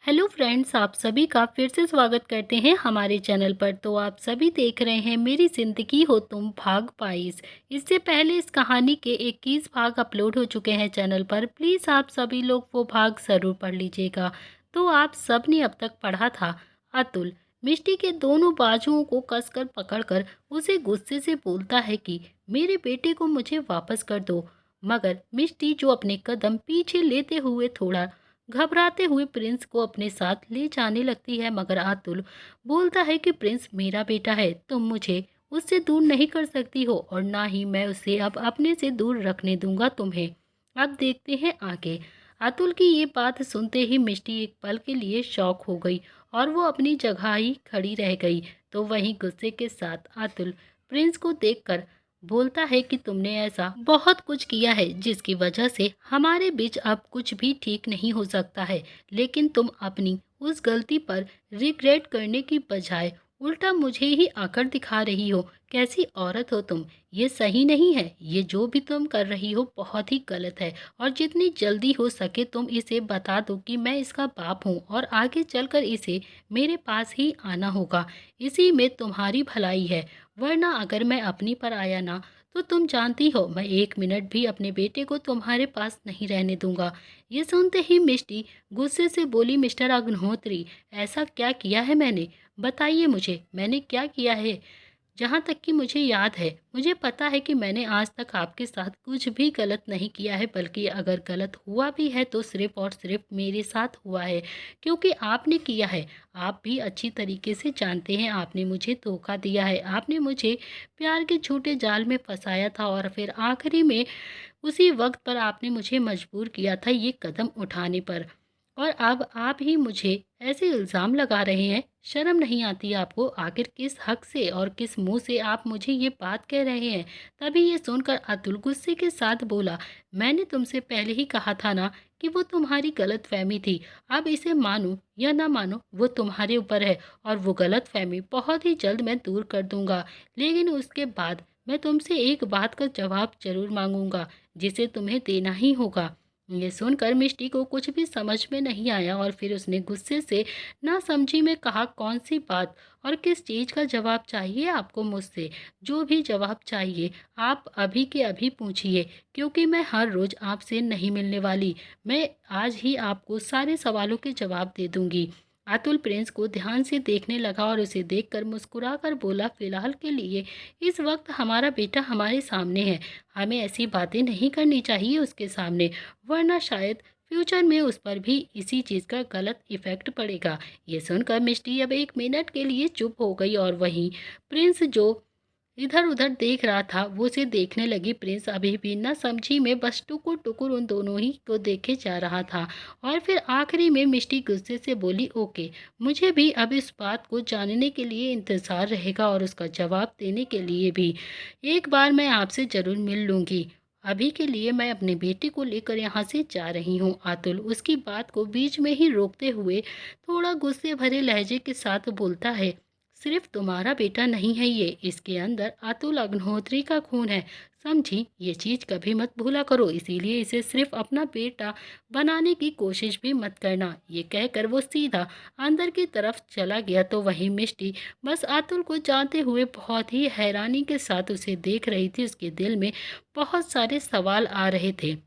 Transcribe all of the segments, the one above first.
Hello friends, आप सभी का फिर से स्वागत करते हैं हमारे चैनल पर। तो आप सभी देख रहे हैं मेरी ज़िंदगी हो तुम भाग 22। इससे पहले इस कहानी के 21 भाग अपलोड हो चुके हैं चैनल पर। प्लीज़ आप सभी लोग वो भाग ज़रूर पढ़ लीजिएगा। तो आप सब ने अब तक पढ़ा था। अतुल मिष्टी के दोनों बाजुओं को कसकर पकड़कर उसे गुस्से से बोलता है कि मेरे बेटे को मुझे वापस कर दो। मगर मिष्टी जो अपने कदम पीछे लेते हुए थोड़ा घबराते हुए प्रिंस को अपने साथ ले जाने लगती है, मगर अतुल बोलता है कि प्रिंस मेरा बेटा है, तुम मुझे उससे दूर नहीं कर सकती हो और ना ही मैं उसे अब अपने से दूर रखने दूंगा तुम्हें। अब देखते हैं आगे। अतुल की ये बात सुनते ही मिष्टी एक पल के लिए शॉक हो गई और वो अपनी जगह ही खड़ी रह गई। तो वहीं गुस्से के साथ अतुल प्रिंस को देखकर बोलता है कि तुमने ऐसा बहुत कुछ किया है जिसकी वजह से हमारे बीच अब कुछ भी ठीक नहीं हो सकता है, लेकिन तुम अपनी उस गलती पर रिग्रेट करने की बजाय उल्टा मुझे ही आकर दिखा रही हो। कैसी औरत हो तुम। ये सही नहीं है। ये जो भी तुम कर रही हो बहुत ही गलत है और जितनी जल्दी हो सके तुम इसे बता दो कि मैं इसका बाप हूँ और आगे चलकर इसे मेरे पास ही आना होगा। इसी में तुम्हारी भलाई है, वरना अगर मैं अपनी पर आया ना तो तुम जानती हो मैं एक मिनट भी अपने बेटे को तुम्हारे पास नहीं रहने दूंगा। ये सुनते ही मिष्टी गुस्से से बोली, मिस्टर अग्निहोत्री, ऐसा क्या किया है मैंने? बताइए मुझे, मैंने क्या किया है? जहाँ तक कि मुझे याद है, मुझे पता है कि मैंने आज तक आपके साथ कुछ भी गलत नहीं किया है, बल्कि अगर गलत हुआ भी है तो सिर्फ और सिर्फ मेरे साथ हुआ है, क्योंकि आपने किया है। आप भी अच्छी तरीके से जानते हैं आपने मुझे धोखा दिया है, आपने मुझे प्यार के झूठे जाल में फंसाया था और फिर आखिरी में उसी वक्त पर आपने मुझे मजबूर किया था ये कदम उठाने पर। और अब आप ही मुझे ऐसे इल्ज़ाम लगा रहे हैं। शर्म नहीं आती आपको? आखिर किस हक से और किस मुंह से आप मुझे ये बात कह रहे हैं? तभी ये सुनकर अतुल गुस्से के साथ बोला, मैंने तुमसे पहले ही कहा था ना कि वो तुम्हारी गलत फहमी थी। अब इसे मानो या ना मानो वो तुम्हारे ऊपर है और वो गलत फहमी बहुत ही जल्द मैं दूर कर दूंगा। लेकिन उसके बाद मैं तुमसे एक बात का जवाब जरूर मांगूंगा, जिसे तुम्हें देना ही होगा। ये सुनकर मिष्टी को कुछ भी समझ में नहीं आया और फिर उसने गुस्से से ना समझी में कहा, कौन सी बात और किस चीज़ का जवाब चाहिए आपको मुझसे? जो भी जवाब चाहिए आप अभी के अभी पूछिए, क्योंकि मैं हर रोज़ आपसे नहीं मिलने वाली। मैं आज ही आपको सारे सवालों के जवाब दे दूंगी। अतुल प्रिंस को ध्यान से देखने लगा और उसे देखकर मुस्कुराकर बोला, फिलहाल के लिए इस वक्त हमारा बेटा हमारे सामने है। हमें ऐसी बातें नहीं करनी चाहिए उसके सामने, वरना शायद फ्यूचर में उस पर भी इसी चीज़ का गलत इफेक्ट पड़ेगा। ये सुनकर मिष्टी अब एक मिनट के लिए चुप हो गई और वहीं प्रिंस जो इधर उधर देख रहा था वो उसे देखने लगी। प्रिंस अभी भी न समझी में बस टुकुर टुकुर उन दोनों ही को देखे जा रहा था और फिर आखिरी में मिष्टी गुस्से से बोली, ओके, मुझे भी अब इस बात को जानने के लिए इंतज़ार रहेगा और उसका जवाब देने के लिए भी। एक बार मैं आपसे ज़रूर मिल लूँगी। अभी के लिए मैं अपने बेटे को लेकर यहाँ से जा रही हूँ। अतुल उसकी बात को बीच में ही रोकते हुए थोड़ा गुस्से भरे लहजे के साथ बोलता है, सिर्फ तुम्हारा बेटा नहीं है ये, इसके अंदर अतुल अग्निहोत्री का खून है। समझी? ये चीज कभी मत भूला करो, इसीलिए इसे सिर्फ अपना बेटा बनाने की कोशिश भी मत करना। ये कहकर वो सीधा अंदर की तरफ चला गया। तो वहीं मिष्टी बस अतुल को जानते हुए बहुत ही हैरानी के साथ उसे देख रही थी। उसके दिल में बहुत सारे सवाल आ रहे थे।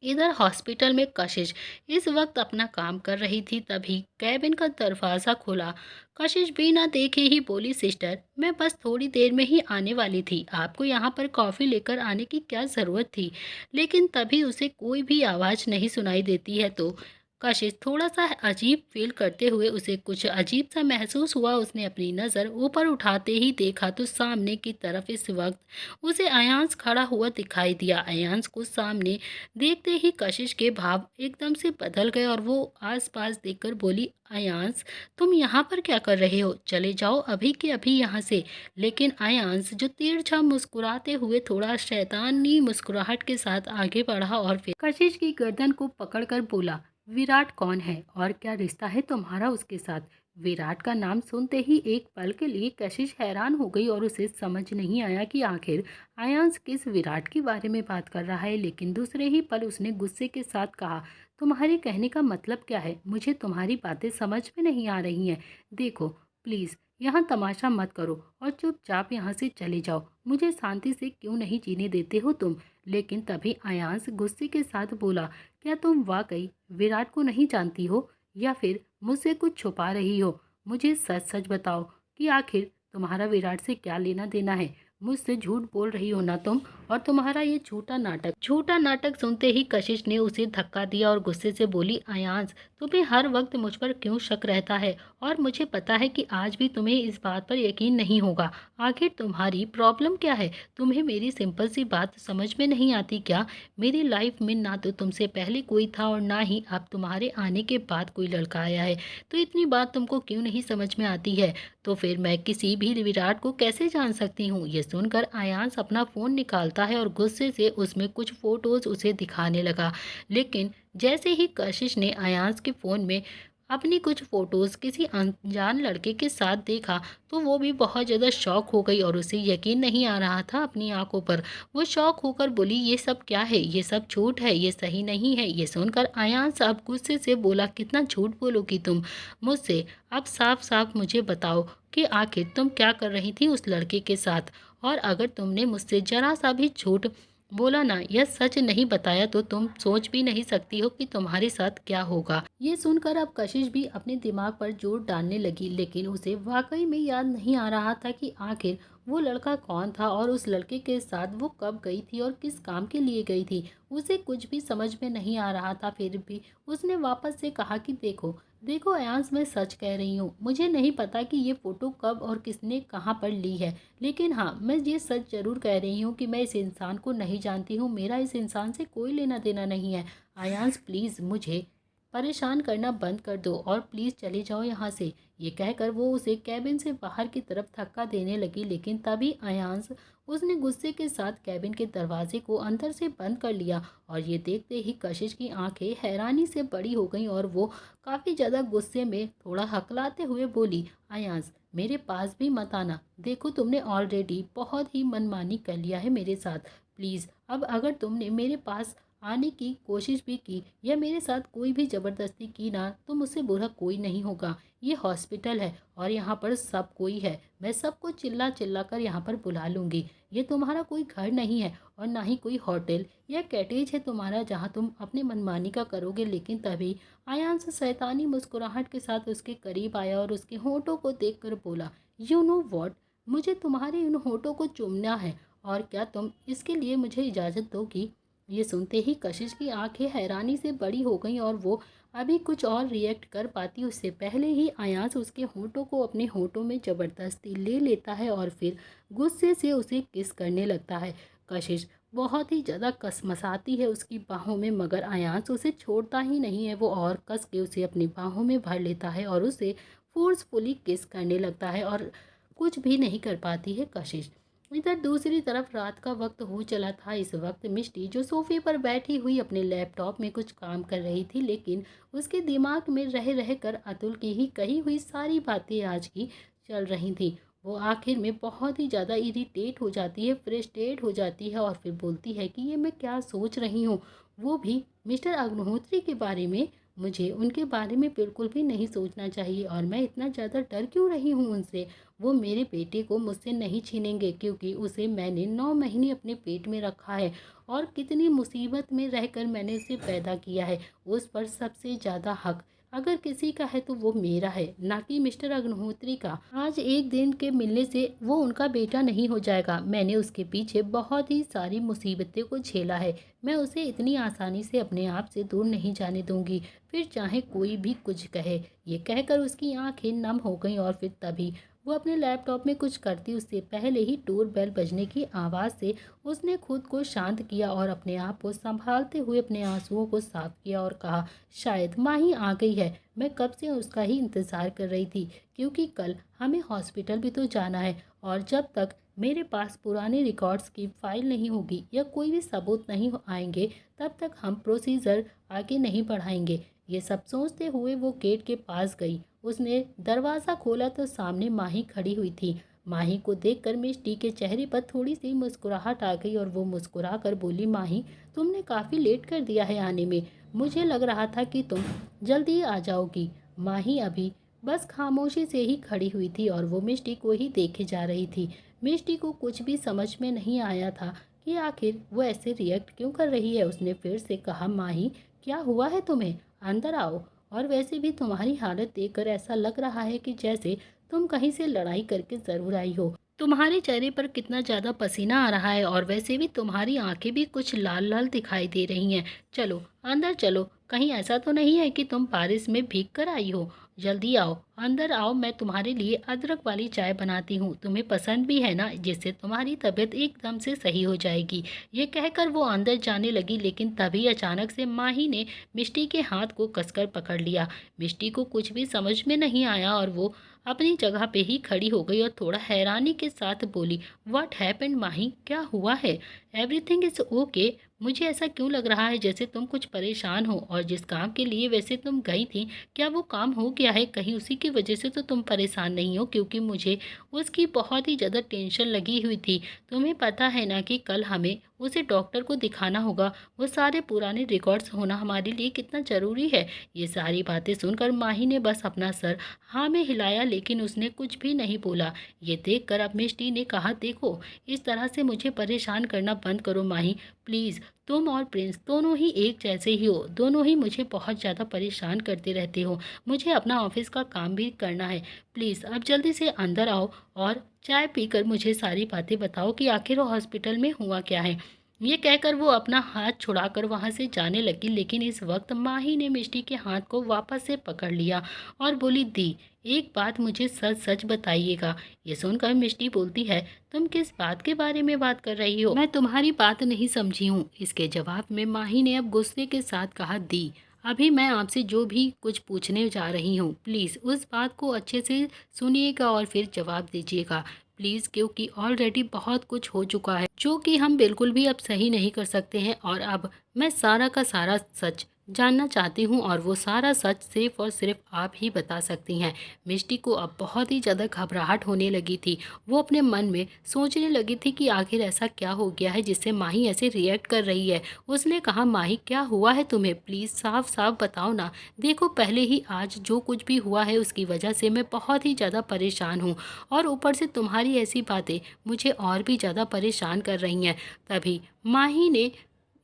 इधर हॉस्पिटल में कशिश इस वक्त अपना काम कर रही थी, तभी कैबिन का दरवाज़ा खुला। कशिश बिना देखे ही बोली, सिस्टर, मैं बस थोड़ी देर में ही आने वाली थी, आपको यहाँ पर कॉफ़ी लेकर आने की क्या ज़रूरत थी? लेकिन तभी उसे कोई भी आवाज़ नहीं सुनाई देती है। तो कशिश थोड़ा सा अजीब फील करते हुए उसे कुछ अजीब सा महसूस हुआ। उसने अपनी नज़र ऊपर उठाते ही देखा तो सामने की तरफ इस वक्त उसे अयांश खड़ा हुआ दिखाई दिया। अयांश को सामने देखते ही कशिश के भाव एकदम से बदल गए और वो आसपास देखकर बोली, अयांश, तुम यहाँ पर क्या कर रहे हो? चले जाओ अभी के अभी यहाँ से। लेकिन अयांश जो तिरछा मुस्कुराते हुए थोड़ा शैतानी मुस्कुराहट के साथ आगे बढ़ा और फिर कशिश की गर्दन को पकड़कर बोला, विराट कौन है और क्या रिश्ता है तुम्हारा उसके साथ? विराट का नाम सुनते ही एक पल के लिए कशिश हैरान हो गई और उसे समझ नहीं आया कि आखिर अयांश किस विराट के बारे में बात कर रहा है। लेकिन दूसरे ही पल उसने गुस्से के साथ कहा, तुम्हारे कहने का मतलब क्या है? मुझे तुम्हारी बातें समझ में नहीं आ रही हैं। देखो, प्लीज़ यहाँ तमाशा मत करो और चुपचाप यहाँ से चले जाओ। मुझे शांति से क्यों नहीं जीने देते हो तुम? लेकिन तभी अयांश गुस्से के साथ बोला, क्या तुम वाकई विराट को नहीं जानती हो या फिर मुझसे कुछ छुपा रही हो? मुझे सच-सच बताओ कि आखिर तुम्हारा विराट से क्या लेना-देना है? मुझसे झूठ बोल रही हो ना तुम? और तुम्हारा ये झूठा नाटक सुनते ही कशिश ने उसे धक्का दिया और गुस्से से बोली, अयांश, तुम्हें हर वक्त मुझ पर क्यों शक रहता है? और मुझे पता है कि आज भी तुम्हें इस बात पर यकीन नहीं होगा। आखिर तुम्हारी प्रॉब्लम क्या है? तुम्हें मेरी सिंपल सी बात समझ में नहीं आती क्या? मेरी लाइफ में ना तो तुमसे पहले कोई था और ना ही अब तुम्हारे आने के बाद कोई लड़का आया है। तो इतनी बात तुमको क्यों नहीं समझ में आती है? तो फिर मैं किसी भी विराट को कैसे जान सकती हूँ? ये सुनकर अयांश अपना फ़ोन निकालता है और गुस्से से उसमें कुछ फ़ोटोज़ उसे दिखाने लगा। लेकिन जैसे ही कशिश ने अयांश के फ़ोन में अपनी कुछ फ़ोटोज़ किसी अनजान लड़के के साथ देखा, तो वो भी बहुत ज़्यादा शॉक हो गई और उसे यकीन नहीं आ रहा था अपनी आँखों पर। वो शॉक होकर बोली, ये सब क्या है? ये सब झूठ है, ये सही नहीं है। ये सुनकर अयांश अब गुस्से से बोला, कितना झूठ बोलोगी तुम मुझसे? अब साफ-साफ मुझे बताओ कि आखिर तुम क्या कर रही थी उस लड़के के साथ? और अगर तुमने मुझसे ज़रा-सा भी झूठ बोला ना या सच नहीं बताया तो तुम सोच भी नहीं सकती हो कि तुम्हारे साथ क्या होगा। ये सुनकर अब कशिश भी अपने दिमाग पर जोर डालने लगी, लेकिन उसे वाकई में याद नहीं आ रहा था कि आखिर वो लड़का कौन था और उस लड़के के साथ वो कब गई थी और किस काम के लिए गई थी। उसे कुछ भी समझ में नहीं आ रहा था। फिर भी उसने वापस से कहा कि देखो देखो अयांश, मैं सच कह रही हूँ। मुझे नहीं पता कि ये फ़ोटो कब और किसने कहाँ पर ली है, लेकिन हाँ, मैं ये सच ज़रूर कह रही हूँ कि मैं इस इंसान को नहीं जानती हूँ। मेरा इस इंसान से कोई लेना देना नहीं है। अयांश, प्लीज़ मुझे परेशान करना बंद कर दो और प्लीज़ चले जाओ यहाँ से। ये कहकर वो उसे कैबिन से बाहर की तरफ धक्का देने लगी, लेकिन तभी अयांश उसने गुस्से के साथ कैबिन के दरवाजे को अंदर से बंद कर लिया। और ये देखते ही कशिश की आंखें हैरानी से बड़ी हो गईं और वो काफ़ी ज़्यादा गुस्से में थोड़ा हकलाते हुए बोली, अयांश, मेरे पास भी मत आना। देखो तुमने ऑलरेडी बहुत ही मनमानी कर लिया है मेरे साथ। प्लीज़ अब अगर तुमने मेरे पास आने की कोशिश भी की या मेरे साथ कोई भी ज़बरदस्ती की ना, तो मुझसे बुरा कोई नहीं होगा। ये हॉस्पिटल है और यहाँ पर सब कोई है। मैं सबको चिल्ला चिल्ला कर यहाँ पर बुला लूँगी। ये तुम्हारा कोई घर नहीं है और ना ही कोई होटल या कॉटेज है तुम्हारा जहाँ तुम अपनी मनमानी का करोगे। लेकिन तभी अयांश शैतानी मुस्कुराहट के साथ उसके करीब आया और उसके होठों को देखकर बोला, यू नो वॉट, मुझे तुम्हारे उन होठों को चूमना है और क्या तुम इसके लिए मुझे इजाज़त दोगी? ये सुनते ही कशिश की आंखें हैरानी से बड़ी हो गईं और वो अभी कुछ और रिएक्ट कर पाती उससे पहले ही अयांश उसके होठों को अपने होठों में ज़बरदस्ती ले लेता है और फिर गुस्से से उसे किस करने लगता है। कशिश बहुत ही ज़्यादा कसमसाती है उसकी बाहों में, मगर अयांश उसे छोड़ता ही नहीं है। वो और कस के उसे अपनी बाहों में भर लेता है और उसे फोर्सफुली किस करने लगता है और कुछ भी नहीं कर पाती है कशिश। इधर दूसरी तरफ रात का वक्त हो चला था। इस वक्त मिष्टी जो सोफे पर बैठी हुई अपने लैपटॉप में कुछ काम कर रही थी, लेकिन उसके दिमाग में रह रह कर अतुल की ही कही हुई सारी बातें आज की चल रही थी। वो आखिर में बहुत ही ज़्यादा इरिटेट हो जाती है, फ्रस्ट्रेट हो जाती है और फिर बोलती है कि ये मैं क्या सोच रही हूँ, वो भी मिस्टर अग्निहोत्री के बारे में। मुझे उनके बारे में बिल्कुल भी नहीं सोचना चाहिए और मैं इतना ज़्यादा डर क्यों रही हूँ उनसे। वो मेरे बेटे को मुझसे नहीं छीनेंगे क्योंकि उसे मैंने 9 महीने अपने पेट में रखा है और कितनी मुसीबत में रहकर मैंने उसे पैदा किया है। उस पर सबसे ज़्यादा हक अगर किसी का है तो वो मेरा है, ना कि मिस्टर अग्निहोत्री का। आज एक दिन के मिलने से वो उनका बेटा नहीं हो जाएगा। मैंने उसके पीछे बहुत ही सारी मुसीबतें को झेला है। मैं उसे इतनी आसानी से अपने आप से दूर नहीं जाने दूंगी, फिर चाहे कोई भी कुछ कहे। ये कहकर उसकी आंखें नम हो गईं और फिर तभी वो अपने लैपटॉप में कुछ करती उससे पहले ही डोर बेल बजने की आवाज़ से उसने खुद को शांत किया और अपने आप को संभालते हुए अपने आंसुओं को साफ किया और कहा, शायद माँ ही आ गई है। मैं कब से उसका ही इंतज़ार कर रही थी क्योंकि कल हमें हॉस्पिटल भी तो जाना है और जब तक मेरे पास पुराने रिकॉर्ड्स की फाइल नहीं होगी या कोई भी सबूत नहीं आएंगे तब तक हम प्रोसीजर आगे नहीं बढ़ाएंगे। ये सब सोचते हुए वो गेट के पास गई। उसने दरवाज़ा खोला तो सामने माही खड़ी हुई थी। माही को देखकर मिष्टी के चेहरे पर थोड़ी सी मुस्कुराहट आ गई और वो मुस्कुरा कर बोली, माही तुमने काफ़ी लेट कर दिया है आने में। मुझे लग रहा था कि तुम जल्दी आ जाओगी। माही अभी बस खामोशी से ही खड़ी हुई थी और वो मिष्टी को ही देखे जा रही थी। मिष्टी को कुछ भी समझ में नहीं आया था कि आखिर वो ऐसे रिएक्ट क्यों कर रही है। उसने फिर से कहा, माही क्या हुआ है तुम्हें, अंदर आओ। और वैसे भी तुम्हारी हालत देखकर ऐसा लग रहा है कि जैसे तुम कहीं से लड़ाई करके ज़रूर आई हो। तुम्हारे चेहरे पर कितना ज़्यादा पसीना आ रहा है और वैसे भी तुम्हारी आंखें भी कुछ लाल लाल दिखाई दे रही हैं। चलो अंदर चलो, कहीं ऐसा तो नहीं है कि तुम बारिश में भीग कर आई हो। जल्दी आओ, अंदर आओ, मैं तुम्हारे लिए अदरक वाली चाय बनाती हूँ, तुम्हें पसंद भी है ना, जिससे तुम्हारी तबीयत एकदम से सही हो जाएगी। ये कहकर वो अंदर जाने लगी, लेकिन तभी अचानक से माही ने मिष्टी के हाथ को कसकर पकड़ लिया। मिष्टी को कुछ भी समझ में नहीं आया और वो अपनी जगह पे ही खड़ी हो गई और थोड़ा हैरानी के साथ बोली, व्हाट हैपेंड माही, क्या हुआ है? Everything is okay. मुझे ऐसा क्यों लग रहा है जैसे तुम कुछ परेशान हो, और जिस काम के लिए वैसे तुम गई थी, क्या वो काम हो गया है? कहीं उसी की वजह से तो तुम परेशान नहीं हो? क्योंकि मुझे उसकी बहुत ही ज़्यादा टेंशन लगी हुई थी। तुम्हें पता है ना कि कल हमें उसे डॉक्टर को दिखाना होगा। वो सारे पुराने रिकॉर्ड्स होना हमारे लिए कितना ज़रूरी है। ये सारी बातें सुनकर माही ने बस अपना सर हाँ में हिलाया, लेकिन उसने कुछ भी नहीं बोला। ये देखकर अब मिष्टी ने कहा, देखो इस तरह से मुझे परेशान करना बंद करो माही, प्लीज़। तुम और प्रिंस दोनों ही एक जैसे ही हो, दोनों ही मुझे बहुत ज़्यादा परेशान करते रहते हो। मुझे अपना ऑफिस का काम भी करना है। प्लीज़ अब जल्दी से अंदर आओ और चाय पीकर मुझे सारी बातें बताओ कि आखिर वो हॉस्पिटल में हुआ क्या है। ये कहकर वो अपना हाथ छुड़ाकर वहाँ से जाने लगी, लेकिन इस वक्त माही ने मिष्टी के हाथ को वापस से पकड़ लिया और बोली, दी एक बात मुझे सच सच बताइएगा। ये सुनकर मिष्टी बोलती है, तुम किस बात के बारे में बात कर रही हो? मैं तुम्हारी बात नहीं समझी हूँ। इसके जवाब में माही ने अब गुस्से के साथ कहा, दी अभी मैं आपसे जो भी कुछ पूछने जा रही हूँ, प्लीज़ उस बात को अच्छे से सुनिएगा और फिर जवाब दीजिएगा प्लीज़, क्योंकि ऑलरेडी बहुत कुछ हो चुका है जो कि हम बिल्कुल भी अब सही नहीं कर सकते हैं। और अब मैं सारा का सारा सच जानना चाहती हूँ और वो सारा सच सिर्फ और सिर्फ आप ही बता सकती हैं। मिष्टी को अब बहुत ही ज़्यादा घबराहट होने लगी थी। वो अपने मन में सोचने लगी थी कि आखिर ऐसा क्या हो गया है जिससे माही ऐसे रिएक्ट कर रही है। उसने कहा, माही क्या हुआ है तुम्हें, प्लीज़ साफ साफ बताओ ना। देखो पहले ही आज जो कुछ भी हुआ है उसकी वजह से मैं बहुत ही ज़्यादा परेशान हूँ, और ऊपर से तुम्हारी ऐसी बातें मुझे और भी ज़्यादा परेशान कर रही हैं। तभी माही ने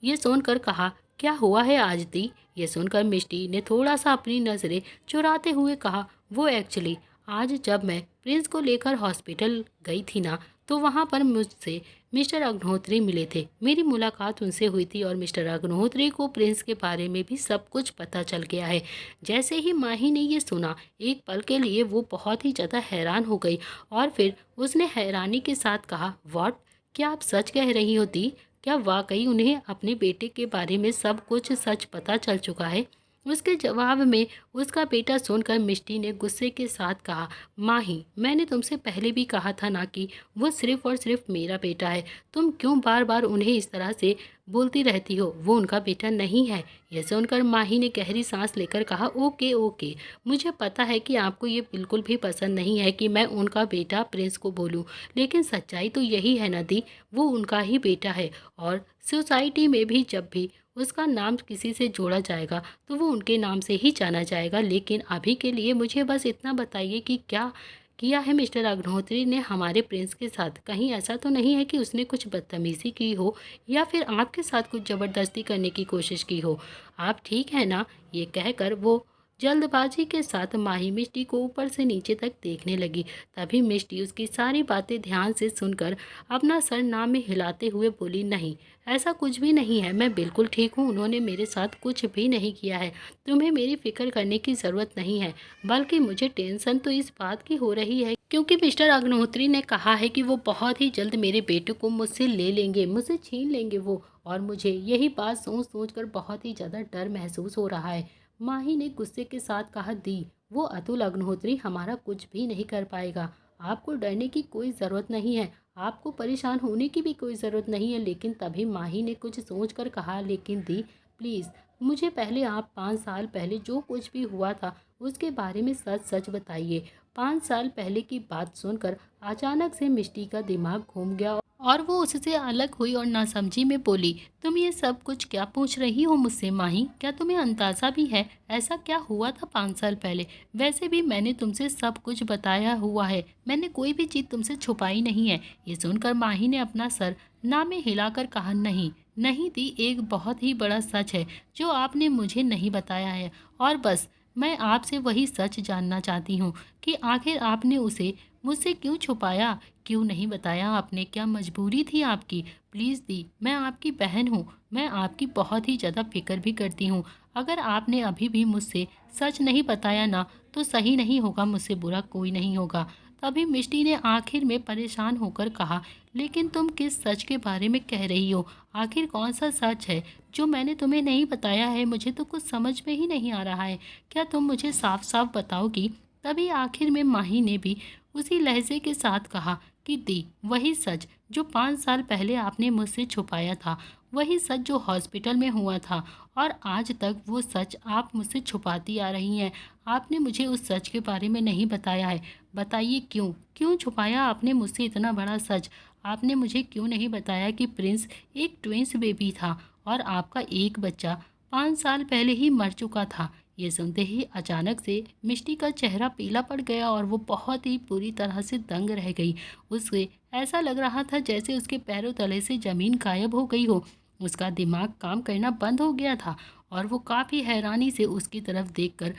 ये सुनकर कहा, क्या हुआ है आज दी? ये सुनकर मिष्टी ने थोड़ा सा अपनी नज़रें चुराते हुए कहा, वो एक्चुअली आज जब मैं प्रिंस को लेकर हॉस्पिटल गई थी ना, तो वहाँ पर मुझसे मिस्टर अग्निहोत्री मिले थे। मेरी मुलाकात उनसे हुई थी और मिस्टर अग्निहोत्री को प्रिंस के बारे में भी सब कुछ पता चल गया है। जैसे ही माही ने ये सुना, एक पल के लिए वो बहुत ही ज़्यादा हैरान हो गई और फिर उसने हैरानी के साथ कहा, व्हाट, क्या आप सच कह रही हो दी? क्या वाकई उन्हें अपने बेटे के बारे में सब कुछ सच पता चल चुका है? उसके जवाब में उसका बेटा सुनकर मिष्टी ने गुस्से के साथ कहा, माही मैंने तुमसे पहले भी कहा था ना कि वो सिर्फ और सिर्फ मेरा बेटा है। तुम क्यों बार बार उन्हें इस तरह से बोलती रहती हो? वो उनका बेटा नहीं है। यह सुनकर माही ने गहरी सांस लेकर कहा, ओके ओके, मुझे पता है कि आपको ये बिल्कुल भी पसंद नहीं है कि मैं उनका बेटा प्रिंस को बोलूं, लेकिन सच्चाई तो यही है ना दी, वो उनका ही बेटा है। और सोसाइटी में भी जब भी उसका नाम किसी से जोड़ा जाएगा तो वो उनके नाम से ही जाना जाएगा। लेकिन अभी के लिए मुझे बस इतना बताइए कि क्या किया है मिस्टर अग्निहोत्री ने हमारे प्रिंस के साथ? कहीं ऐसा तो नहीं है कि उसने कुछ बदतमीज़ी की हो या फिर आपके साथ कुछ ज़बरदस्ती करने की कोशिश की हो? आप ठीक है ना? ये कहकर वो जल्दबाजी के साथ माही मिष्टी को ऊपर से नीचे तक देखने लगी। तभी मिष्टी उसकी सारी बातें ध्यान से सुनकर अपना सर नाम में हिलाते हुए बोली, नहीं ऐसा कुछ भी नहीं है, मैं बिल्कुल ठीक हूँ, उन्होंने मेरे साथ कुछ भी नहीं किया है। तुम्हें मेरी फिक्र करने की ज़रूरत नहीं है, बल्कि मुझे टेंशन तो इस बात की हो रही है क्योंकि मिस्टर अग्निहोत्री ने कहा है कि वो बहुत ही जल्द मेरे बेटे को मुझसे ले लेंगे, मुझसे छीन लेंगे वो, और मुझे यही बात सोच सोच कर बहुत ही ज़्यादा डर महसूस हो रहा है। माही ने गुस्से के साथ कहा, दी वो अतुल अग्निहोत्री हमारा कुछ भी नहीं कर पाएगा। आपको डरने की कोई ज़रूरत नहीं है, आपको परेशान होने की भी कोई ज़रूरत नहीं है। लेकिन तभी माही ने कुछ सोच कर कहा, लेकिन दी प्लीज़ मुझे पहले आप 5 साल पहले जो कुछ भी हुआ था उसके बारे में सच सच बताइए। 5 साल पहले की बात सुनकर अचानक से मिष्टी का दिमाग घूम गया और वो उससे अलग हुई और नासमझी में बोली, तुम ये सब कुछ क्या पूछ रही हो मुझसे माही? क्या तुम्हें अंदाजा भी है ऐसा क्या हुआ था 5 साल पहले? वैसे भी मैंने तुमसे सब कुछ बताया हुआ है, मैंने कोई भी चीज़ तुमसे छुपाई नहीं है। ये सुनकर माही ने अपना सर ना में हिलाकर कहा, नहीं नहीं दी, एक बहुत ही बड़ा सच है जो आपने मुझे नहीं बताया है, और बस मैं आपसे वही सच जानना चाहती हूँ कि आखिर आपने उसे मुझसे क्यों छुपाया, क्यों नहीं बताया आपने? क्या मजबूरी थी आपकी? प्लीज़ दी, मैं आपकी बहन हूँ, मैं आपकी बहुत ही ज़्यादा फिक्र भी करती हूँ। अगर आपने अभी भी मुझसे सच नहीं बताया ना तो सही नहीं होगा, मुझसे बुरा कोई नहीं होगा। तभी मिष्टी ने आखिर में परेशान होकर कहा, लेकिन तुम किस सच के बारे में कह रही हो? आखिर कौन सा सच है जो मैंने तुम्हें नहीं बताया है? मुझे तो कुछ समझ में ही नहीं आ रहा है। क्या तुम मुझे साफ साफ बताओगी? तभी आखिर में माही ने भी उसी लहजे के साथ कहा कि दी, वही सच जो 5 साल पहले आपने मुझसे छुपाया था, वही सच जो हॉस्पिटल में हुआ था, और आज तक वो सच आप मुझसे छुपाती आ रही हैं। आपने मुझे उस सच के बारे में नहीं बताया है। बताइए क्यों, क्यों छुपाया आपने मुझसे इतना बड़ा सच? आपने मुझे क्यों नहीं बताया कि प्रिंस एक ट्विंस बेबी था और आपका एक बच्चा 5 साल पहले ही मर चुका था? ये सुनते ही अचानक से मिष्टी का चेहरा पीला पड़ गया और वो बहुत ही पूरी तरह से दंग रह गई। उसे ऐसा लग रहा था जैसे उसके पैरों तले से ज़मीन गायब हो गई हो। उसका दिमाग काम करना बंद हो गया था और वो काफ़ी हैरानी से उसकी तरफ देखकर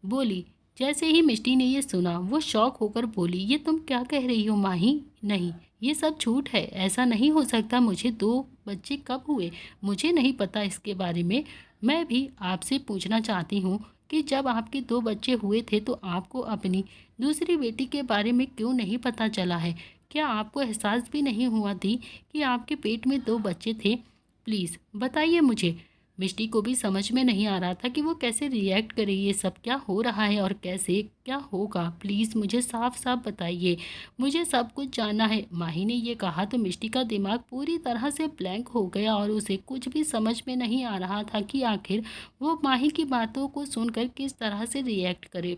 बोली। जैसे ही मिष्टी ने ये सुना वो शौक होकर बोली, ये तुम क्या कह रही हो माही? नहीं, ये सब झूठ है, ऐसा नहीं हो सकता। मुझे 2 बच्चे कब हुए? मुझे नहीं पता इसके बारे में। मैं भी आपसे पूछना चाहती हूँ कि जब आपके 2 बच्चे हुए थे तो आपको अपनी दूसरी बेटी के बारे में क्यों नहीं पता चला है? क्या आपको एहसास भी नहीं हुआ थी कि आपके पेट में 2 बच्चे थे? प्लीज़ बताइए मुझे। मिष्टी को भी समझ में नहीं आ रहा था कि वो कैसे रिएक्ट करे, ये सब क्या हो रहा है और कैसे क्या होगा। प्लीज़ मुझे साफ साफ बताइए, मुझे सब कुछ जानना है। माही ने ये कहा तो मिष्टी का दिमाग पूरी तरह से ब्लैंक हो गया और उसे कुछ भी समझ में नहीं आ रहा था कि आखिर वो माही की बातों को सुनकर किस तरह से रिएक्ट करे,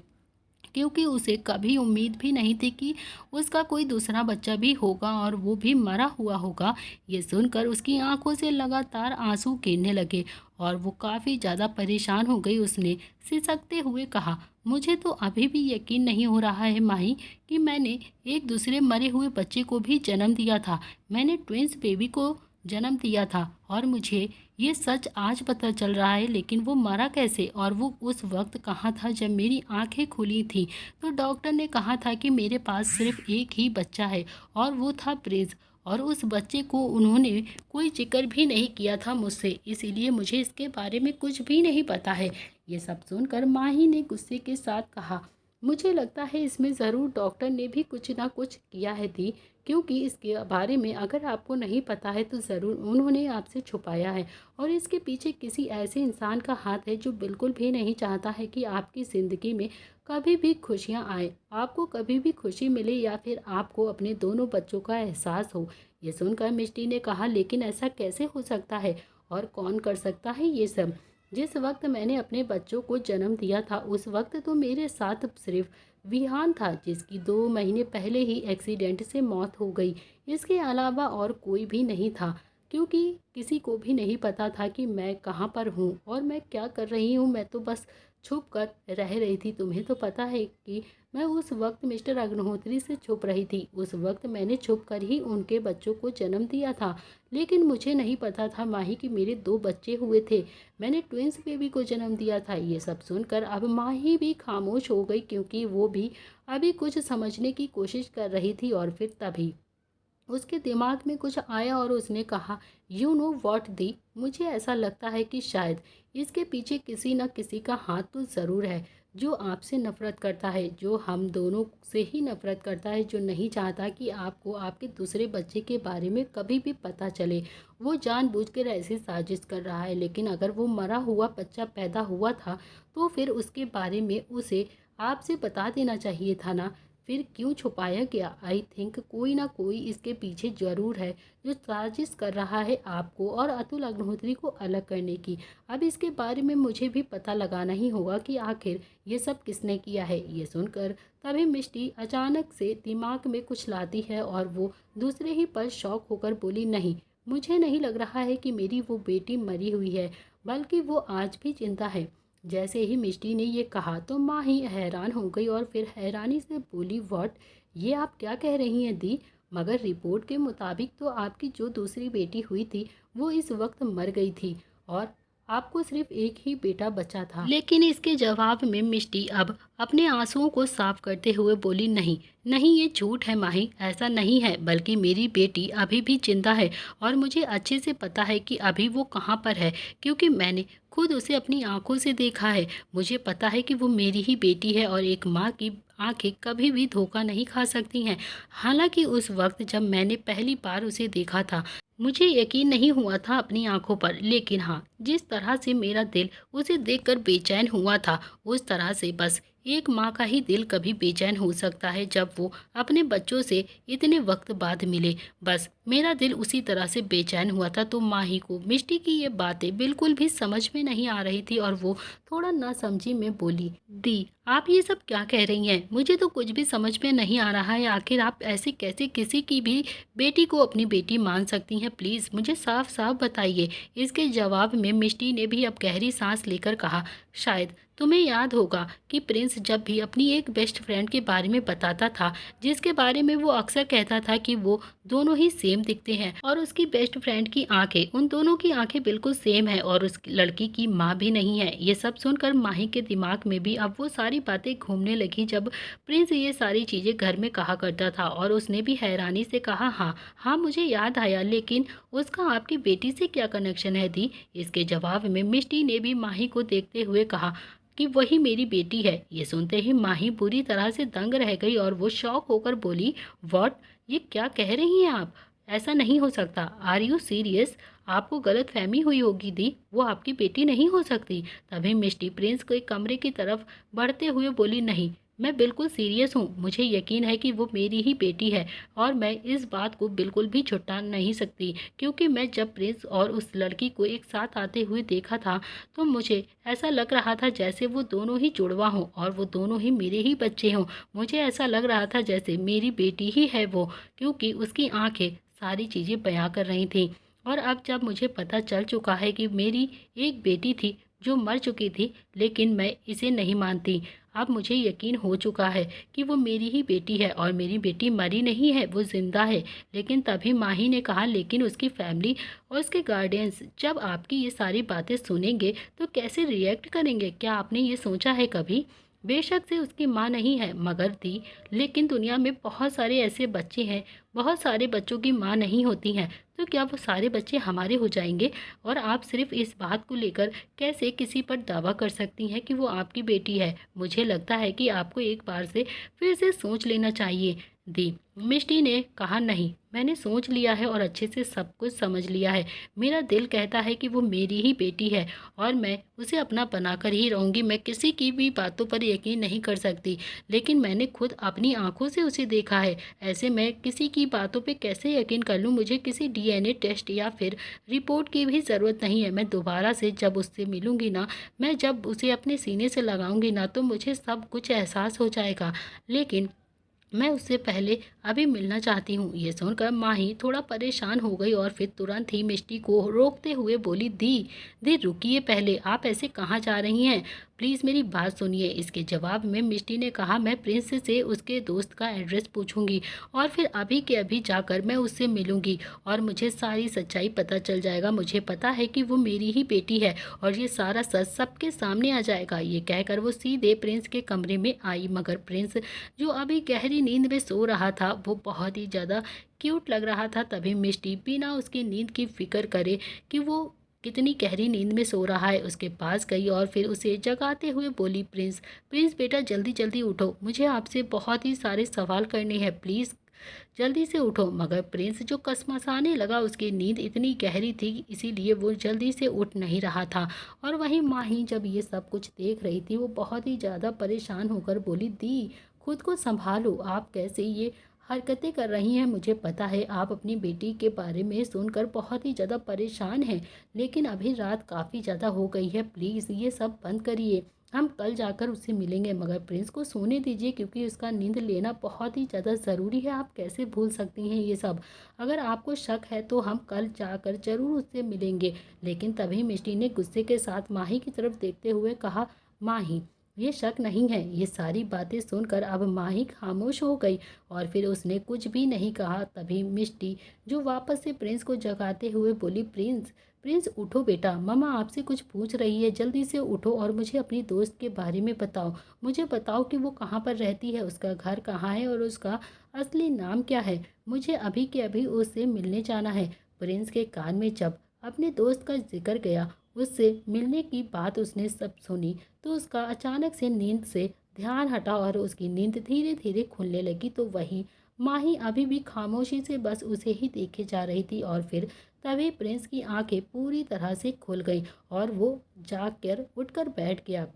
क्योंकि उसे कभी उम्मीद भी नहीं थी कि उसका कोई दूसरा बच्चा भी होगा और वो भी मरा हुआ होगा। ये सुनकर उसकी आंखों से लगातार आंसू गिरने लगे और वो काफ़ी ज़्यादा परेशान हो गई। उसने सिसकते हुए कहा, मुझे तो अभी भी यकीन नहीं हो रहा है माही कि मैंने एक दूसरे मरे हुए बच्चे को भी जन्म दिया था। मैंने ट्विंस बेबी को जन्म दिया था और मुझे ये सच आज पता चल रहा है, लेकिन वो मरा कैसे और वो उस वक्त कहाँ था जब मेरी आंखें खुली थी? तो डॉक्टर ने कहा था कि मेरे पास सिर्फ एक ही बच्चा है और वो था प्रिंस, और उस बच्चे को उन्होंने कोई जिक्र भी नहीं किया था मुझसे, इसीलिए मुझे इसके बारे में कुछ भी नहीं पता है। ये सब सुनकर माही ने गुस्से के साथ कहा, मुझे लगता है इसमें ज़रूर डॉक्टर ने भी कुछ ना कुछ किया है दी, क्योंकि इसके बारे में अगर आपको नहीं पता है तो ज़रूर उन्होंने आपसे छुपाया है, और इसके पीछे किसी ऐसे इंसान का हाथ है जो बिल्कुल भी नहीं चाहता है कि आपकी ज़िंदगी में कभी भी खुशियां आए, आपको कभी भी खुशी मिले या फिर आपको अपने दोनों बच्चों का एहसास हो। ये सुनकर मिष्टी ने कहा, लेकिन ऐसा कैसे हो सकता है और कौन कर सकता है ये सब? जिस वक्त मैंने अपने बच्चों को जन्म दिया था उस वक्त तो मेरे साथ सिर्फ विहान था, जिसकी 2 महीने पहले ही एक्सीडेंट से मौत हो गई। इसके अलावा और कोई भी नहीं था, क्योंकि किसी को भी नहीं पता था कि मैं कहाँ पर हूँ और मैं क्या कर रही हूँ। मैं तो बस छुप कर रह रही थी। तुम्हें तो पता है कि मैं उस वक्त मिस्टर अग्निहोत्री से छुप रही थी। उस वक्त मैंने छुप कर ही उनके बच्चों को जन्म दिया था, लेकिन मुझे नहीं पता था माही कि मेरे 2 बच्चे हुए थे। मैंने ट्विंस बेबी को जन्म दिया था। ये सब सुनकर अब माही भी खामोश हो गई, क्योंकि वो भी अभी कुछ समझने की कोशिश कर रही थी। और फिर तभी उसके दिमाग में कुछ आया और उसने कहा, यू नो वॉट दी, मुझे ऐसा लगता है कि शायद इसके पीछे किसी न किसी का हाथ तो ज़रूर है, जो आपसे नफ़रत करता है, जो हम दोनों से ही नफ़रत करता है, जो नहीं चाहता कि आपको आपके दूसरे बच्चे के बारे में कभी भी पता चले। वो जानबूझकर ऐसी साजिश कर रहा है, लेकिन अगर वो मरा हुआ बच्चा पैदा हुआ था तो फिर उसके बारे में उसे आपसे बता देना चाहिए था ना। फिर क्यों छुपाया गया? आई थिंक कोई ना कोई इसके पीछे ज़रूर है जो साजिश कर रहा है आपको और अतुल अग्निहोत्री को अलग करने की। अब इसके बारे में मुझे भी पता लगाना ही होगा कि आखिर ये सब किसने किया है। ये सुनकर तभी मिष्टी अचानक से दिमाग में कुछ लाती है और वो दूसरे ही पल शॉक होकर बोली, नहीं, मुझे नहीं लग रहा है कि मेरी वो बेटी मरी हुई है, बल्कि वो आज भी जिंदा है। जैसे ही मिष्टी ने ये कहा तो माँ ही हैरान हो गई और फिर हैरानी से बोली, व्हाट, ये आप क्या कह रही हैं दी? मगर रिपोर्ट के मुताबिक तो आपकी जो दूसरी बेटी हुई थी वो इस वक्त मर गई थी और आपको सिर्फ एक ही बेटा बचा था। लेकिन इसके जवाब में मिष्टी अब अपने आंसुओं को साफ करते हुए बोली, नहीं नहीं, ये झूठ है माही, ऐसा नहीं है, बल्कि मेरी बेटी अभी भी जिंदा है और मुझे अच्छे से पता है कि अभी वो कहाँ पर है, क्योंकि मैंने खुद उसे अपनी आंखों से देखा है। मुझे पता है कि वो मेरी ही बेटी है और एक माँ की आंखें कभी भी धोखा नहीं खा सकती हैं। हालांकि उस वक्त जब मैंने पहली बार उसे देखा था मुझे यकीन नहीं हुआ था अपनी आंखों पर, लेकिन हाँ, जिस तरह से मेरा दिल उसे देखकर बेचैन हुआ था उस तरह से बस एक माँ का ही दिल कभी बेचैन हो सकता है जब वो अपने बच्चों से इतने वक्त बाद मिले। बस मेरा दिल उसी तरह से बेचैन हुआ था। तो माही को मिष्टी की ये बातें बिल्कुल भी समझ में नहीं आ रही थी और वो थोड़ा नासमझी में बोली, दी, आप ये सब क्या कह रही हैं? मुझे तो कुछ भी समझ में नहीं आ रहा है। आखिर आप ऐसे कैसे किसी की भी बेटी को अपनी बेटी मान सकती हैं? प्लीज़ मुझे साफ साफ बताइए। इसके जवाब में मिष्टी ने भी अब गहरी सांस लेकर कहा, शायद तुम्हें याद होगा कि प्रिंस जब भी अपनी एक बेस्ट फ्रेंड के बारे में बताता था, जिसके बारे में वो अक्सर कहता था कि वो दोनों ही सेम दिखते हैं और उसकी बेस्ट फ्रेंड की आंखें, उन दोनों की आंखें बिल्कुल सेम है और उस लड़की की माँ भी नहीं है। ये सब सुनकर माही के दिमाग में भी अब वो सारी बातें घूमने लगी जब प्रिंस ये सारी चीज़ें घर में कहा करता था और उसने भी हैरानी से कहा, हाँ हाँ, मुझे याद आया, लेकिन उसका आपकी बेटी से क्या कनेक्शन है दी? इसके जवाब में मिष्टी ने भी माही को देखते हुए कहा कि वही मेरी बेटी है। ये सुनते ही माही पूरी तरह से दंग रह गई और वो शॉक होकर बोली, व्हाट, ये क्या कह रही हैं आप? ऐसा नहीं हो सकता। Are you serious? आपको गलत फहमी हुई होगी दी, वो आपकी बेटी नहीं हो सकती। तभी मिष्टी प्रिंस के कमरे की तरफ बढ़ते हुए बोली, नहीं, मैं बिल्कुल सीरियस हूँ। मुझे यकीन है कि वो मेरी ही बेटी है और मैं इस बात को बिल्कुल भी छुटा नहीं सकती, क्योंकि मैं जब प्रिंस और उस लड़की को एक साथ आते हुए देखा था तो मुझे ऐसा लग रहा था जैसे वो दोनों ही जुड़वा हों और वो दोनों ही मेरे ही बच्चे हों। मुझे ऐसा लग रहा था जैसे मेरी बेटी ही है वो, क्योंकि उसकी आंखें सारी चीज़ें बयां कर रही थी। और अब जब मुझे पता चल चुका है कि मेरी एक बेटी थी जो मर चुकी थी, लेकिन मैं इसे नहीं मानती। अब मुझे यकीन हो चुका है कि वो मेरी ही बेटी है और मेरी बेटी मरी नहीं है, वो जिंदा है। लेकिन तभी माही ने कहा, लेकिन उसकी फैमिली और उसके गार्डियंस जब आपकी ये सारी बातें सुनेंगे तो कैसे रिएक्ट करेंगे? क्या आपने ये सोचा है कभी? बेशक से उसकी माँ नहीं है मगर दी, लेकिन दुनिया में बहुत सारे ऐसे बच्चे हैं, बहुत सारे बच्चों की माँ नहीं होती हैं। तो क्या वो सारे बच्चे हमारे हो जाएंगे? और आप सिर्फ इस बात को लेकर कैसे किसी पर दावा कर सकती हैं कि वो आपकी बेटी है? मुझे लगता है कि आपको एक बार से फिर से सोच लेना चाहिए दी। मिष्टी ने कहा, नहीं, मैंने सोच लिया है और अच्छे से सब कुछ समझ लिया है। मेरा दिल कहता है कि वो मेरी ही बेटी है और मैं उसे अपना बनाकर ही रहूँगी। मैं किसी की भी बातों पर यकीन नहीं कर सकती, लेकिन मैंने खुद अपनी आंखों से उसे देखा है। ऐसे मैं किसी की बातों पे कैसे यकीन कर लूँ? मुझे किसी डीएनए टेस्ट या फिर रिपोर्ट की भी ज़रूरत नहीं है। मैं दोबारा से जब उससे मिलूँगी ना, मैं जब उसे अपने सीने से लगाऊंगी ना, तो मुझे सब कुछ एहसास हो जाएगा। लेकिन मैं उससे पहले अभी मिलना चाहती हूँ। ये सुनकर माही थोड़ा परेशान हो गई और फिर तुरंत ही मिष्टी को रोकते हुए बोली, दी दी रुकिए, पहले आप ऐसे कहाँ जा रही हैं? प्लीज़ मेरी बात सुनिए। इसके जवाब में मिष्टी ने कहा, मैं प्रिंस से उसके दोस्त का एड्रेस पूछूंगी और फिर अभी के अभी जाकर मैं उससे मिलूंगी और मुझे सारी सच्चाई पता चल जाएगा। मुझे पता है कि वो मेरी ही बेटी है और ये सारा सच सबके सामने आ जाएगा। ये कहकर वो सीधे प्रिंस के कमरे में आई, मगर प्रिंस जो अभी गहरी नींद में सो रहा था वो बहुत ही ज़्यादा क्यूट लग रहा था। तभी मिष्टी बिना उसकी नींद की फिक्र करे कि वो कितनी गहरी नींद में सो रहा है उसके पास गई और फिर उसे जगाते हुए बोली, प्रिंस प्रिंस बेटा जल्दी जल्दी उठो, मुझे आपसे बहुत ही सारे सवाल करने हैं, प्लीज़ जल्दी से उठो। मगर प्रिंस जो कसमसाने लगा, उसकी नींद इतनी गहरी थी इसीलिए वो जल्दी से उठ नहीं रहा था। और वहीं माही जब ये सब कुछ देख रही थी वो बहुत ही ज़्यादा परेशान होकर बोली, दी खुद को संभालो, आप कैसे ये हरकतें कर रही हैं। मुझे पता है आप अपनी बेटी के बारे में सुनकर बहुत ही ज़्यादा परेशान हैं, लेकिन अभी रात काफ़ी ज़्यादा हो गई है, प्लीज़ ये सब बंद करिए। हम कल जाकर उससे मिलेंगे, मगर प्रिंस को सोने दीजिए क्योंकि उसका नींद लेना बहुत ही ज़्यादा ज़रूरी है। आप कैसे भूल सकती हैं ये सब? अगर आपको शक है तो हम कल जाकर ज़रूर उससे मिलेंगे। लेकिन तभी मिष्टी ने गुस्से के साथ माही की तरफ देखते हुए कहा, माही, ये शक नहीं है। ये सारी बातें सुनकर अब माही खामोश हो गई और फिर उसने कुछ भी नहीं कहा। तभी मिष्टी जो वापस से प्रिंस को जगाते हुए बोली, प्रिंस, प्रिंस उठो बेटा, मम्मा आपसे कुछ पूछ रही है, जल्दी से उठो और मुझे अपनी दोस्त के बारे में बताओ। मुझे बताओ कि वो कहाँ पर रहती है, उसका घर कहाँ है और उसका असली नाम क्या है। मुझे अभी के अभी उससे मिलने जाना है। प्रिंस के कान में जब अपने दोस्त का जिक्र गया, उससे मिलने की बात उसने सब सुनी, तो उसका अचानक से नींद से ध्यान हटा और उसकी नींद धीरे धीरे खुलने लगी। तो वही माही अभी भी खामोशी से बस उसे ही देखे जा रही थी और फिर तभी प्रिंस की आंखें पूरी तरह से खुल गई और वो जाग कर उठकर बैठ गया।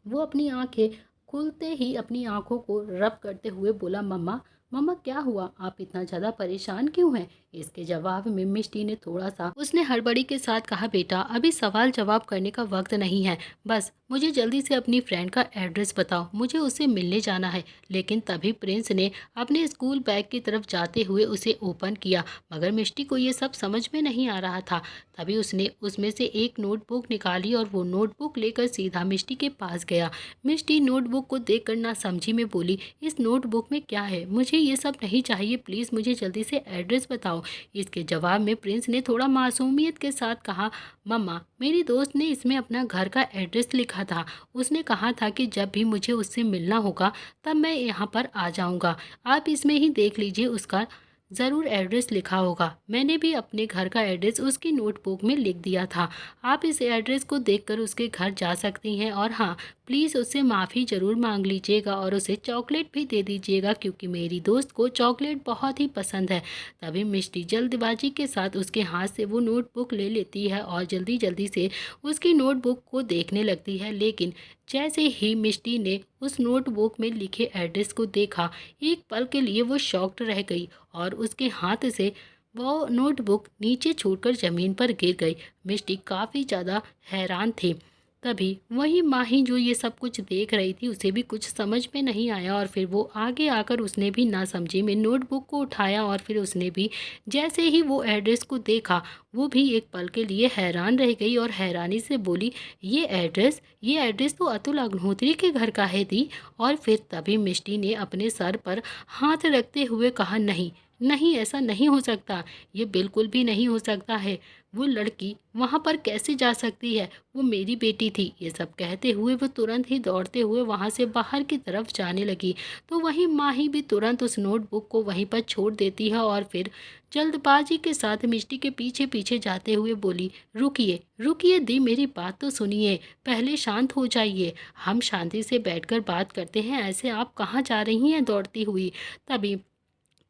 वो अपनी आंखें खुलते ही अपनी आंखों को रब करते हुए बोला, मम्मा, मम्मा क्या हुआ, आप इतना ज़्यादा परेशान क्यों हैं? इसके जवाब में मिष्टी ने थोड़ा सा उसने हड़बड़ी के साथ कहा, बेटा अभी सवाल जवाब करने का वक्त नहीं है, बस मुझे जल्दी से अपनी फ्रेंड का एड्रेस बताओ, मुझे उससे मिलने जाना है। लेकिन तभी प्रिंस ने अपने स्कूल बैग की तरफ जाते हुए उसे ओपन किया, मगर मिष्टी को ये सब समझ में नहीं आ रहा था। तभी उसने उसमें से एक नोटबुक निकाली और वो नोटबुक लेकर सीधा मिष्टी के पास गया। मिष्टी नोटबुक को देखकर ना समझी में बोली, इस नोटबुक में क्या है? मुझे ये सब नहीं चाहिए, प्लीज़ मुझे जल्दी से एड्रेस बताओ। इसके जवाब में प्रिंस ने थोड़ा मासूमियत के साथ कहा, मम्मा, मेरी दोस्त ने इसमें अपना घर का एड्रेस लिखा था। उसने कहा था कि जब भी मुझे उससे मिलना होगा तब मैं यहाँ पर आ जाऊँगा। आप इसमें ही देख लीजिए, उसका ज़रूर एड्रेस लिखा होगा। मैंने भी अपने घर का एड्रेस उसकी नोटबुक में लिख दिया था। आप इस एड्रेस को देखकर उसके घर जा सकती हैं और हाँ, प्लीज़ उससे माफ़ी ज़रूर मांग लीजिएगा और उसे चॉकलेट भी दे दीजिएगा क्योंकि मेरी दोस्त को चॉकलेट बहुत ही पसंद है। तभी मिष्टी जल्दबाजी के साथ उसके हाथ से वो नोटबुक ले लेती है और जल्दी जल्दी से उसकी नोटबुक को देखने लगती है। लेकिन जैसे ही मिष्टी ने उस नोटबुक में लिखे एड्रेस को देखा, एक पल के लिए वो शॉक्ड रह गई और उसके हाथ से वो नोटबुक नीचे छूटकर ज़मीन पर गिर गई। मिष्टी काफ़ी ज़्यादा हैरान थी। तभी वही माही जो ये सब कुछ देख रही थी, उसे भी कुछ समझ में नहीं आया और फिर वो आगे आकर उसने भी ना समझी में नोटबुक को उठाया और फिर उसने भी जैसे ही वो एड्रेस को देखा, वो भी एक पल के लिए हैरान रह गई और हैरानी से बोली, ये एड्रेस तो अतुल अग्निहोत्री के घर का है दी। और फिर तभी मिष्टी ने अपने सर पर हाथ रखते हुए कहा, नहीं नहीं, ऐसा नहीं हो सकता, ये बिल्कुल भी नहीं हो सकता है। वो लड़की वहाँ पर कैसे जा सकती है? वो मेरी बेटी थी। ये सब कहते हुए वो तुरंत ही दौड़ते हुए वहाँ से बाहर की तरफ जाने लगी। तो वहीं माही भी तुरंत उस नोटबुक को वहीं पर छोड़ देती है और फिर जल्दबाजी के साथ मिष्टी के पीछे पीछे जाते हुए बोली, रुकिए रुकिए दी, मेरी बात तो सुनिए, पहले शांत हो जाइए, हम शांति से बैठकर बात करते हैं, ऐसे आप कहाँ जा रही हैं दौड़ती हुई? तभी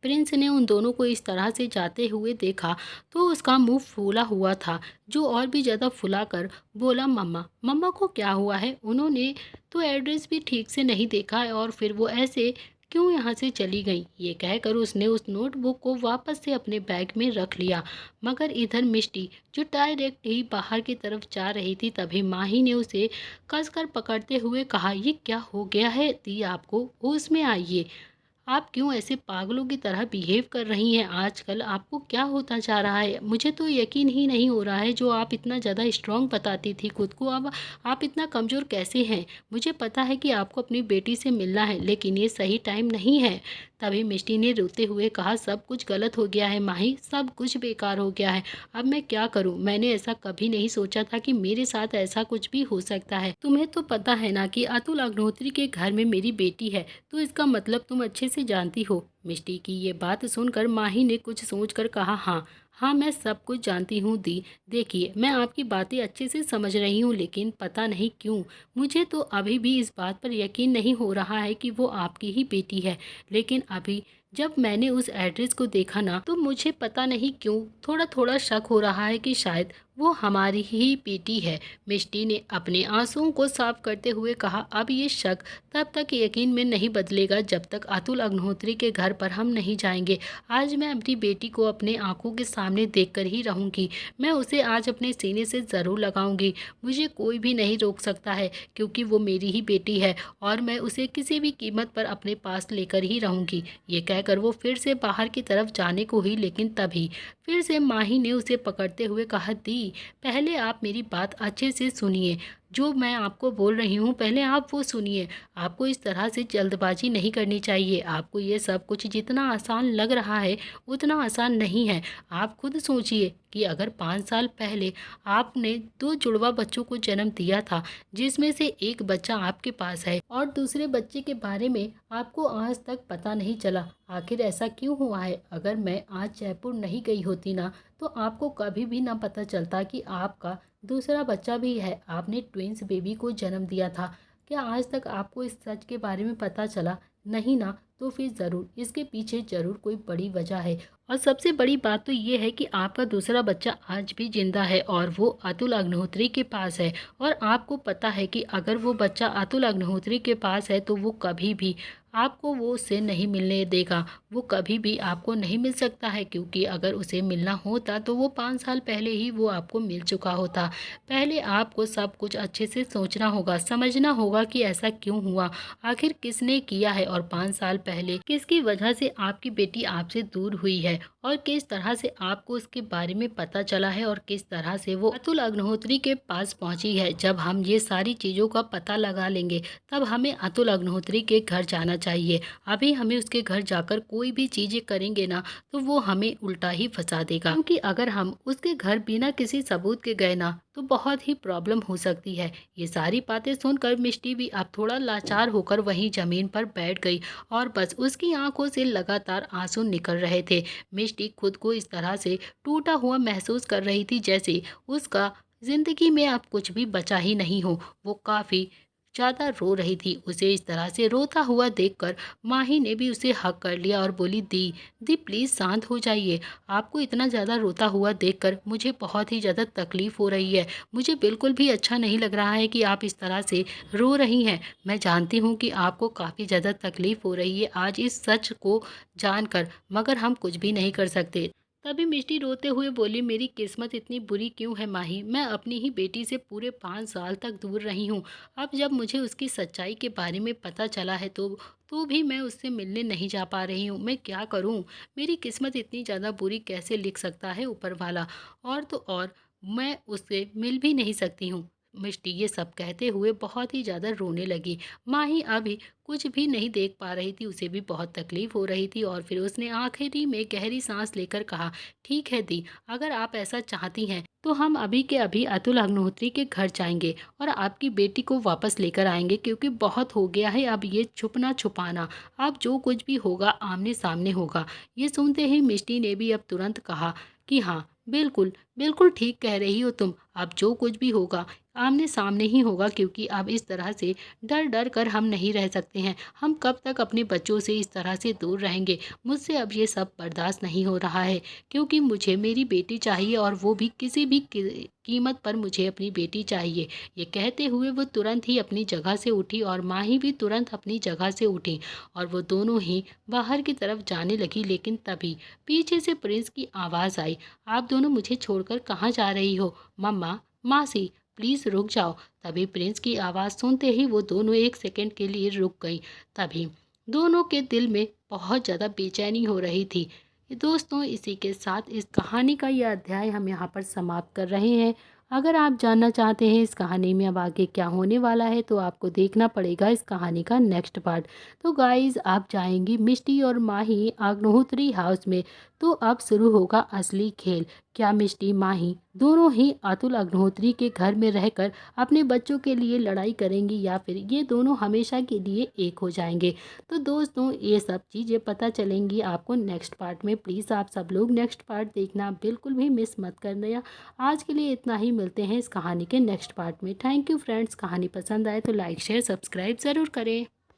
प्रिंस ने उन दोनों को इस तरह से जाते हुए देखा तो उसका मुंह फूला हुआ था, जो और भी ज़्यादा फुला कर बोला, मम्मा, मम्मा को क्या हुआ है? उन्होंने तो एड्रेस भी ठीक से नहीं देखा है और फिर वो ऐसे क्यों यहाँ से चली गई? ये कहकर उसने उस नोटबुक को वापस से अपने बैग में रख लिया। मगर इधर मिष्टी जो डायरेक्ट ही बाहर की तरफ जा रही थी, तभी माही ने उसे कसकर पकड़ते हुए कहा, ये क्या हो गया है दी, आपको होश में आइए, आप क्यों ऐसे पागलों की तरह बिहेव कर रही हैं? आजकल आपको क्या होता जा रहा है? मुझे तो यकीन ही नहीं हो रहा है, जो आप इतना ज़्यादा स्ट्रांग बताती थी खुद को, अब आप इतना कमज़ोर कैसे हैं? मुझे पता है कि आपको अपनी बेटी से मिलना है, लेकिन ये सही टाइम नहीं है। तभी मिष्टी ने रोते हुए कहा, सब कुछ गलत हो गया है माही, सब कुछ बेकार हो गया है। अब मैं क्या करूं? मैंने ऐसा कभी नहीं सोचा था कि मेरे साथ ऐसा कुछ भी हो सकता है। तुम्हें तो पता है ना कि अतुल अग्निहोत्री के घर में मेरी बेटी है, तो इसका मतलब तुम अच्छे से जानती हो। मिष्टी की ये बात सुनकर माही ने कुछ सोचकर कहा, हाँ हाँ, मैं सब कुछ जानती हूँ दी। देखिए, मैं आपकी बातें अच्छे से समझ रही हूँ, लेकिन पता नहीं क्यों मुझे तो अभी भी इस बात पर यकीन नहीं हो रहा है कि वो आपकी ही बेटी है। लेकिन अभी जब मैंने उस एड्रेस को देखा ना, तो मुझे पता नहीं क्यों थोड़ा थोड़ा शक हो रहा है कि शायद वो हमारी ही बेटी है। मिष्टी ने अपने आंसुओं को साफ करते हुए कहा। अब ये शक तब तक यकीन में नहीं बदलेगा जब तक अतुल अग्निहोत्री के घर पर हम नहीं जाएंगे। आज मैं अपनी बेटी को अपने आंखों के सामने देखकर ही रहूंगी। मैं उसे आज अपने सीने से ज़रूर लगाऊंगी। मुझे कोई भी नहीं रोक सकता है क्योंकि वो मेरी ही बेटी है और मैं उसे किसी भी कीमत पर अपने पास लेकर ही रहूंगी। ये कहकर वो फिर से बाहर की तरफ जाने को ही, लेकिन तभी फिर से माही ने उसे पकड़ते हुए कहा, दी पहले आप मेरी बात अच्छे से सुनिए। जो मैं आपको बोल रही हूँ पहले आप वो सुनिए। आपको इस तरह से जल्दबाजी नहीं करनी चाहिए। आपको ये सब कुछ जितना आसान लग रहा है उतना आसान नहीं है। आप खुद सोचिए कि अगर 5 साल पहले आपने 2 जुड़वा बच्चों को जन्म दिया था, जिसमें से एक बच्चा आपके पास है और दूसरे बच्चे के बारे में आपको आज तक पता नहीं चला, आखिर ऐसा क्यों हुआ है? अगर मैं आज जयपुर नहीं गई होती ना, तो आपको कभी भी ना पता चलता कि आपका दूसरा बच्चा भी है। आपने ट्विंस बेबी को जन्म दिया था। क्या आज तक आपको इस सच के बारे में पता चला? नहीं ना, तो फिर ज़रूर इसके पीछे ज़रूर कोई बड़ी वजह है। और सबसे बड़ी बात तो ये है कि आपका दूसरा बच्चा आज भी जिंदा है और वो अतुल अग्निहोत्री के पास है। और आपको पता है कि अगर वो बच्चा अतुल अग्निहोत्री के पास है तो वो कभी भी आपको वो उससे नहीं मिलने देगा। वो कभी भी आपको नहीं मिल सकता है, क्योंकि अगर उसे मिलना होता तो वो 5 साल पहले ही वो आपको मिल चुका होता। पहले आपको सब कुछ अच्छे से सोचना होगा, समझना होगा कि ऐसा क्यों हुआ, आखिर किसने किया है और 5 साल पहले किसकी वजह से आपकी बेटी आपसे दूर हुई है और किस तरह से आपको उसके बारे में पता चला है और किस तरह से वो अतुल अग्निहोत्री के पास पहुंची है। जब हम ये सारी चीज़ों का पता लगा लेंगे तब हमें अतुल अग्निहोत्री के घर जाना चाहिए। अभी हमें उसके घर जाकर कोई भी चीज़ें करेंगे ना तो वो हमें उल्टा ही फंसा देगा, क्योंकि अगर हम उसके घर बिना किसी सबूत के गए ना तो बहुत ही प्रॉब्लम हो सकती है। ये सारी बातें सुनकर मिष्टी भी अब थोड़ा लाचार होकर वहीं ज़मीन पर बैठ गई और बस उसकी आंखों से लगातार आंसू निकल रहे थे। मिष्टी खुद को इस तरह से टूटा हुआ महसूस कर रही थी जैसे उसका जिंदगी में अब कुछ भी बचा ही नहीं हो। वो काफ़ी ज़्यादा रो रही थी। उसे इस तरह से रोता हुआ देखकर माही ने भी उसे हक कर लिया और बोली, दी दी प्लीज़ शांत हो जाइए। आपको इतना ज़्यादा रोता हुआ देखकर मुझे बहुत ही ज़्यादा तकलीफ़ हो रही है। मुझे बिल्कुल भी अच्छा नहीं लग रहा है कि आप इस तरह से रो रही हैं। मैं जानती हूँ कि आपको काफ़ी ज़्यादा तकलीफ़ हो रही है आज इस सच को जानकर, मगर हम कुछ भी नहीं कर सकते। तभी मिष्टी रोते हुए बोली, मेरी किस्मत इतनी बुरी क्यों है माही? मैं अपनी ही बेटी से पूरे 5 साल तक दूर रही हूँ। अब जब मुझे उसकी सच्चाई के बारे में पता चला है तो भी मैं उससे मिलने नहीं जा पा रही हूँ। मैं क्या करूँ? मेरी किस्मत इतनी ज़्यादा बुरी कैसे लिख सकता है ऊपर वाला? और तो और मैं उससे मिल भी नहीं सकती हूँ। मिष्टी ये सब कहते हुए बहुत ही ज़्यादा रोने लगी। माही अभी कुछ भी नहीं देख पा रही थी, उसे भी बहुत तकलीफ हो रही थी और फिर उसने आखिरी में गहरी सांस लेकर कहा, ठीक है दी, अगर आप ऐसा चाहती हैं तो हम अभी के अभी अतुल अग्निहोत्री के घर जाएंगे और आपकी बेटी को वापस लेकर आएंगे, क्योंकि बहुत हो गया है अब ये छुपना छुपाना। अब जो कुछ भी होगा आमने सामने होगा। ये सुनते ही मिष्टी ने भी अब तुरंत कहा कि हाँ बिल्कुल बिल्कुल ठीक कह रही हो तुम। अब जो कुछ भी होगा आमने सामने ही होगा, क्योंकि अब इस तरह से डर डर कर हम नहीं रह सकते हैं। हम कब तक अपने बच्चों से इस तरह से दूर रहेंगे? मुझसे अब ये सब बर्दाश्त नहीं हो रहा है, क्योंकि मुझे मेरी बेटी चाहिए और वो भी किसी भी कीमत पर मुझे अपनी बेटी चाहिए। ये कहते हुए वो तुरंत ही अपनी जगह से उठी और माही भी तुरंत अपनी जगह से उठी और वो दोनों ही बाहर की तरफ जाने लगी। लेकिन तभी पीछे से प्रिंस की आवाज़ आई, आप दोनों मुझे छोड़कर कहाँ जा रही हो? मम्मा, मासी, प्लीज़ रुक जाओ। तभी प्रिंस की आवाज़ सुनते ही वो दोनों एक सेकंड के लिए रुक गई। तभी दोनों के दिल में बहुत ज़्यादा बेचैनी हो रही थी। दोस्तों, इसी के साथ इस कहानी का यह अध्याय हम यहाँ पर समाप्त कर रहे हैं। अगर आप जानना चाहते हैं इस कहानी में अब आगे क्या होने वाला है तो आपको देखना पड़ेगा इस कहानी का नेक्स्ट पार्ट। तो गाइज़, आप जाएंगी मिष्टी और माही अग्निहोत्री हाउस में, तो अब शुरू होगा असली खेल। क्या मिष्टी माही दोनों ही अतुल अग्निहोत्री के घर में रहकर अपने बच्चों के लिए लड़ाई करेंगी या फिर ये दोनों हमेशा के लिए एक हो जाएंगे? तो दोस्तों, ये सब चीज़ें पता चलेंगी आपको नेक्स्ट पार्ट में। प्लीज़ आप सब लोग नेक्स्ट पार्ट देखना बिल्कुल भी मिस मत करना। आज के लिए इतना ही, मिलते हैं इस कहानी के नेक्स्ट पार्ट में। Thank you friends. कहानी पसंद आए तो लाइक शेयर सब्सक्राइब ज़रूर करें।